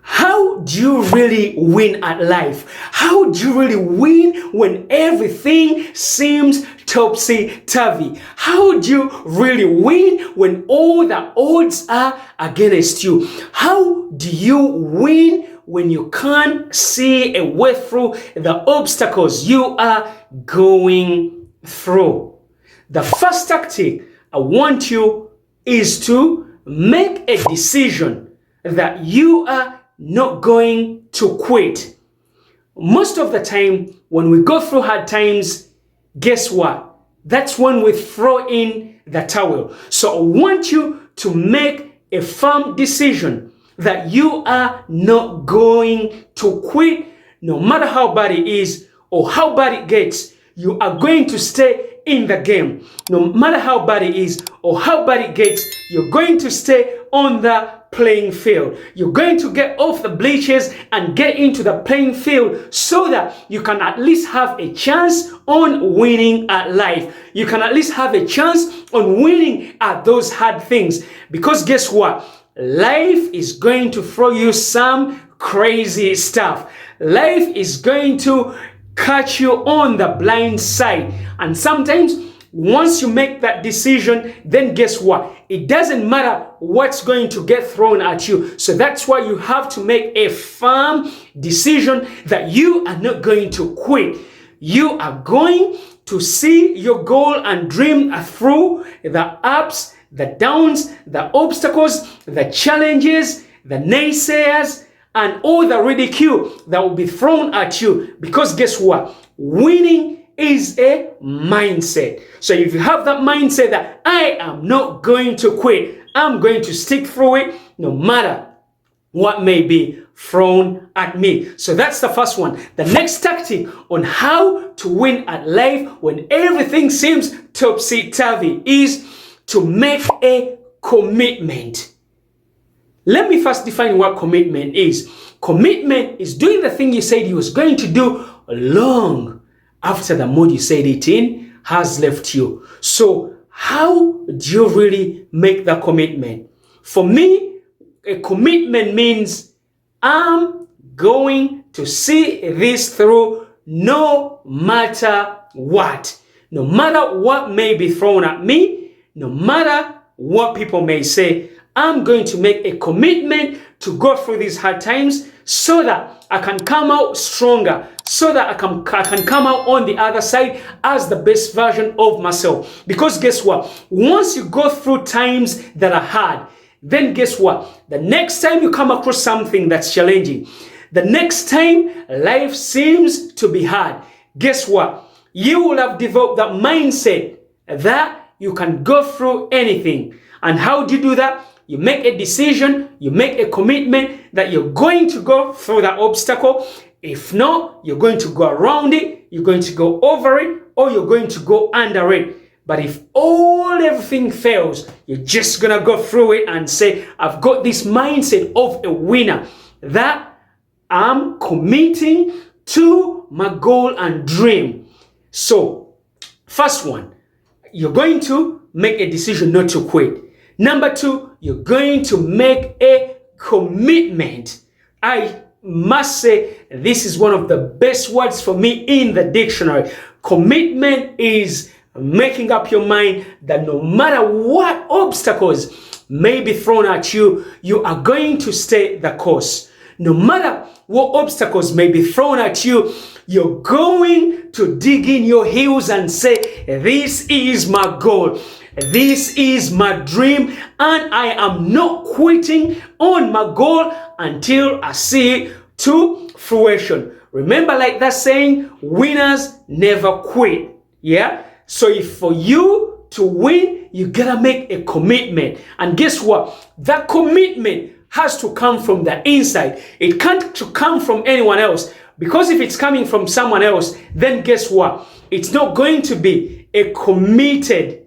how do you really win at life? How do you really win when everything seems topsy-turvy? How do you really win when all the odds are against you? How do you win when you can't see a way through the obstacles you are going through? The first tactic I want you is to make a decision that you are not going to quit. Most of the time, when we go through hard times, guess what? That's when we throw in the towel. So I want you to make a firm decision that you are not going to quit, no matter how bad it is or how bad it gets. You are going to stay in the game. No matter how bad it is or how bad it gets, you're going to stay on the playing field. You're going to get off the bleachers and get into the playing field so that you can at least have a chance on winning at life. You can at least have a chance on winning at those hard things. Because guess what? Life is going to throw you some crazy stuff. Life is going to catch you on the blind side. And sometimes once you make that decision, then guess what? It doesn't matter what's going to get thrown at you. So that's why you have to make a firm decision that you are not going to quit. You are going to see your goal and dream through the ups, the downs, the obstacles, the challenges, the naysayers, and all the ridicule that will be thrown at you. Because guess what? Winning is a mindset. So if you have that mindset that I am not going to quit, I'm going to stick through it no matter what may be thrown at me. So that's the first one. The next tactic on how to win at life when everything seems topsy-turvy is to make a commitment. Let me first define what commitment is. Commitment is doing the thing you said you was going to do long after the mood you said it in has left you. So how do you really make the commitment? For me, a commitment means I'm going to see this through no matter what. No matter what may be thrown at me, no matter what people may say, I'm going to make a commitment to go through these hard times so that I can come out stronger, so that I can come out on the other side as the best version of myself. Because guess what? Once you go through times that are hard, then guess what? The next time you come across something that's challenging, the next time life seems to be hard, guess what? You will have developed that mindset that you can go through anything. And how do you do that? You make a decision, you make a commitment that you're going to go through that obstacle. If not, you're going to go around it, you're going to go over it, or you're going to go under it. But if everything fails, you're just going to go through it and say, I've got this mindset of a winner, that I'm committing to my goal and dream. So, first one, you're going to make a decision not to quit. Number two, you're going to make a commitment. I must say, this is one of the best words for me in the dictionary. Commitment is making up your mind that no matter what obstacles may be thrown at you, you are going to stay the course. No matter what obstacles may be thrown at you, you're going to dig in your heels and say, this is my goal. This is my dream, and I am not quitting on my goal until I see it to fruition. Remember, like that saying, winners never quit. Yeah? So if for you to win, you gotta make a commitment. And guess what? That commitment has to come from the inside. It can't come from anyone else. Because if it's coming from someone else, then guess what? It's not going to be a committed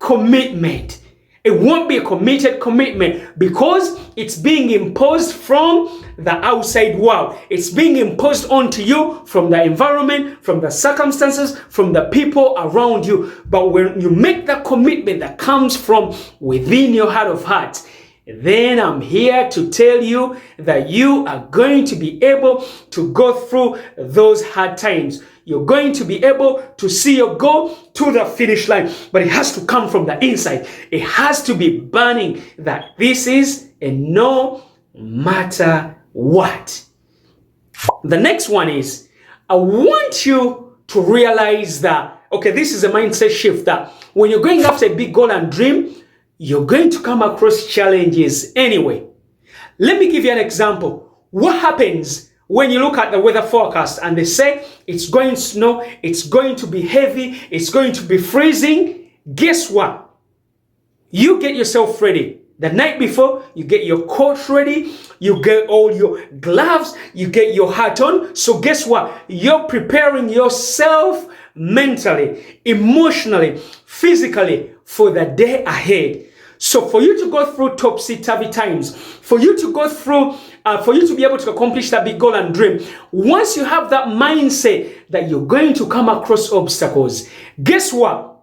commitment. It won't be a committed commitment because it's being imposed from the outside world. It's being imposed onto you from the environment, from the circumstances, from the people around you. But when you make that commitment that comes from within your heart of hearts, then I'm here to tell you that you are going to be able to go through those hard times. You're going to be able to see your goal to the finish line, but it has to come from the inside. It has to be burning that this is a no matter what. The next one is, I want you to realize that, okay, this is a mindset shift that when you're going after a big goal and dream, you're going to come across challenges anyway. Let me give you an example. What happens when you look at the weather forecast and they say it's going to snow, it's going to be heavy, it's going to be freezing? Guess what? You get yourself ready. The night before, you get your coat ready, you get all your gloves, you get your hat on. So guess what? You're preparing yourself mentally, emotionally, physically for the day ahead. So for you to go through topsy-turvy times, for you to go through, for you to be able to accomplish that big goal and dream, once you have that mindset that you're going to come across obstacles, guess what?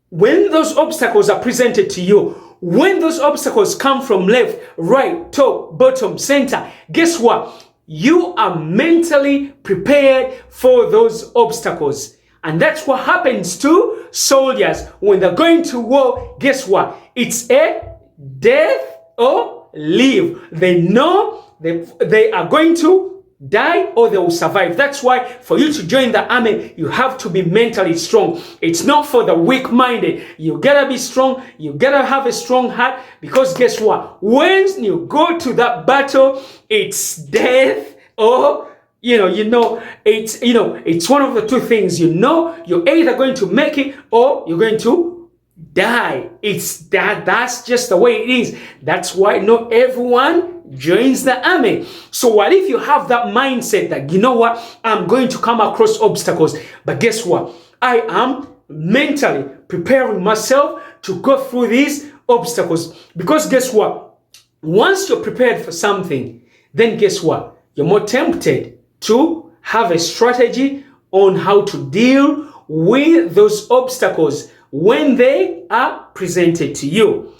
When those obstacles are presented to you, when those obstacles come from left, right, top, bottom, center, guess what? You are mentally prepared for those obstacles. And that's what happens to soldiers when they're going to war. Guess what? It's a death or live. They know they are going to die or they will survive. That's why for you to join the army, you have to be mentally strong. It's not for the weak-minded. You gotta be strong. You gotta have a strong heart, because guess what? When you go to that battle, it's death or it's one of the two things. You're either going to make it or you're going to die. That's just the way it is. That's why not everyone joins the army. So what if you have that mindset that, you know what, I'm going to come across obstacles, but guess what? I am mentally preparing myself to go through these obstacles. Because guess what? Once you're prepared for something, then guess what? You're more tempted to have a strategy on how to deal with those obstacles when they are presented to you.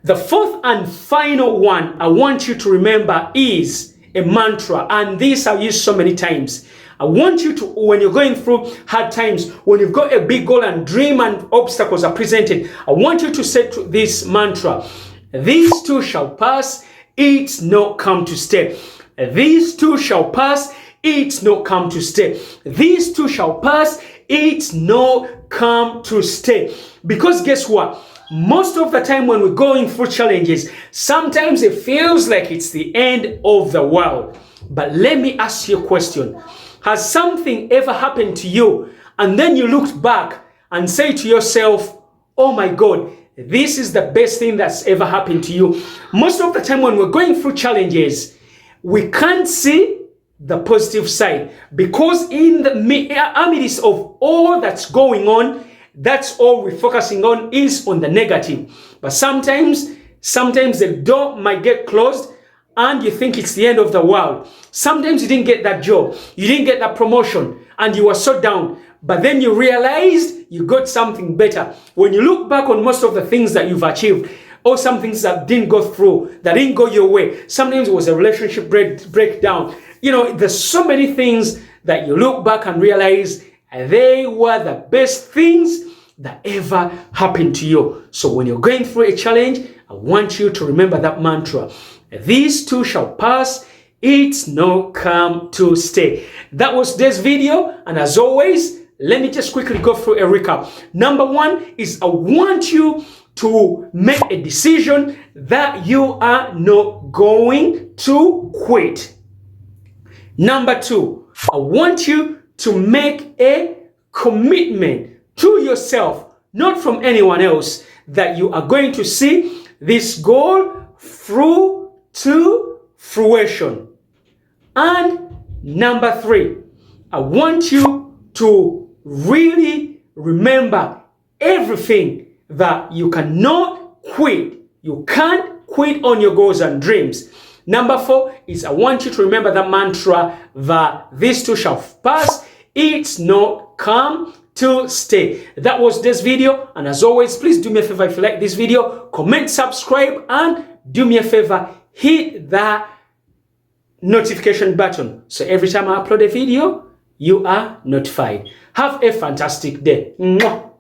The fourth and final one I want you to remember is a mantra, and this I've used so many times. I want you to, when you're going through hard times, when you've got a big goal and dream and obstacles are presented, I want you to say this mantra: these too shall pass, it's not come to stay. These two shall pass, it's not come to stay. These two shall pass, it's not come to stay. Because guess what? Most of the time when we're going through challenges, sometimes it feels like it's the end of the world. But let me ask you a question. Has something ever happened to you and then you looked back and say to yourself, oh my God, this is the best thing that's ever happened to you? Most of the time when we're going through challenges, we can't see the positive side, because in the midst of all that's going on, that's all we're focusing on is on the negative. But sometimes the door might get closed and you think it's the end of the world. Sometimes you didn't get that job, you didn't get that promotion, and you were so down. But then you realized you got something better. When you look back on most of the things that you've achieved, or some things that didn't go through, that didn't go your way. Sometimes it was a relationship breakdown. There's so many things that you look back and realize they were the best things that ever happened to you. So when you're going through a challenge, I want you to remember that mantra: these too shall pass, it's not come to stay. That was today's video, and as always, let me just quickly go through a recap. Number one is I want you to make a decision that you are not going to quit. Number two, I want you to make a commitment to yourself, not from anyone else, that you are going to see this goal through to fruition. And number three, I want you to really remember everything that you cannot quit. You can't quit on your goals and dreams. Number four is I want you to remember the mantra that these two shall pass, it's not come to stay. That was this video, and as always, please do me a favor, if you like this video, comment, subscribe, and do me a favor, hit that notification button. So every time I upload a video, you are notified. Have a fantastic day. Mwah.